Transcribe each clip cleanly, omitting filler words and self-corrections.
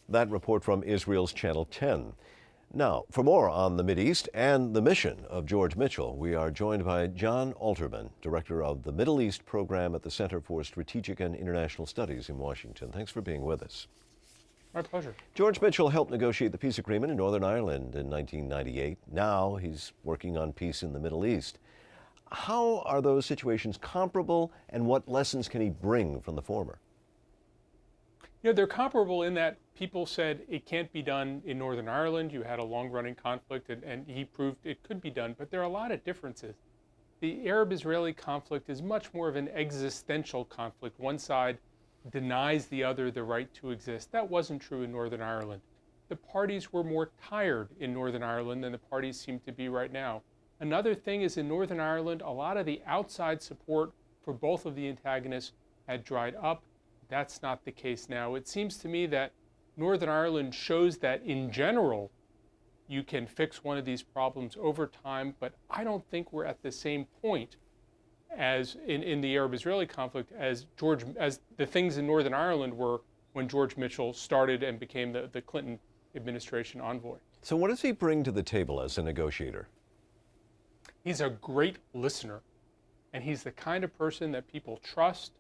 That report from Israel's Channel 10. Now, for more on the Mideast and the mission of George Mitchell, we are joined by Jon Alterman, director of the Middle East program at the Center for Strategic and International Studies in Washington. Thanks for being with us. My pleasure. George Mitchell helped negotiate the peace agreement in Northern Ireland in 1998. Now he's working on peace in the Middle East. How are those situations comparable, and what lessons can he bring from the former? You know, they're comparable in that people said it can't be done in Northern Ireland. You had a long-running conflict, and he proved it could be done. But there are a lot of differences. The Arab-Israeli conflict is much more of an existential conflict. One side denies the other the right to exist. That wasn't true in Northern Ireland. The parties were more tired in Northern Ireland than the parties seem to be right now. Another thing is, in Northern Ireland, a lot of the outside support for both of the antagonists had dried up. That's not the case now. It seems to me that Northern Ireland shows that in general you can fix one of these problems over time, but I don't think we're at the same point as in the Arab-Israeli conflict as the things in Northern Ireland were when George Mitchell started and became the Clinton administration envoy. So what does he bring to the table as a negotiator? He's a great listener, and he's the kind of person that people trust,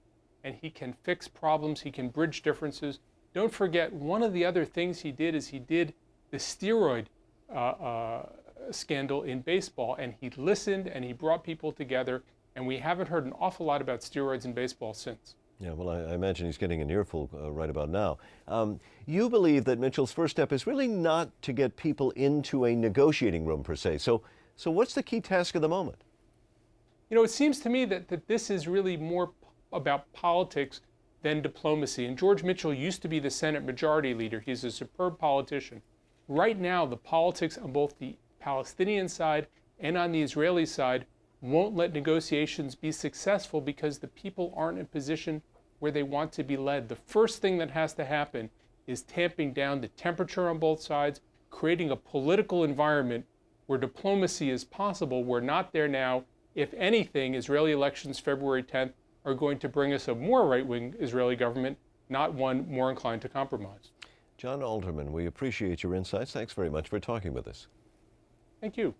and he can fix problems, he can bridge differences. Don't forget, one of the other things he did is he did the steroid scandal in baseball, and he listened and he brought people together, and we haven't heard an awful lot about steroids in baseball since. Yeah, well, I imagine he's getting an earful right about now. You believe that Mitchell's first step is really not to get people into a negotiating room per se. So what's the key task of the moment? You know, it seems to me that this is really more about politics than diplomacy. And George Mitchell used to be the Senate Majority Leader. He's a superb politician. Right now, the politics on both the Palestinian side and on the Israeli side won't let negotiations be successful because the people aren't in a position where they want to be led. The first thing that has to happen is tamping down the temperature on both sides, creating a political environment where diplomacy is possible. We're not there now. If anything, Israeli elections February 10th are going to bring us a more right-wing Israeli government, not one more inclined to compromise. Jon Alterman, we appreciate your insights. Thanks very much for talking with us. Thank you.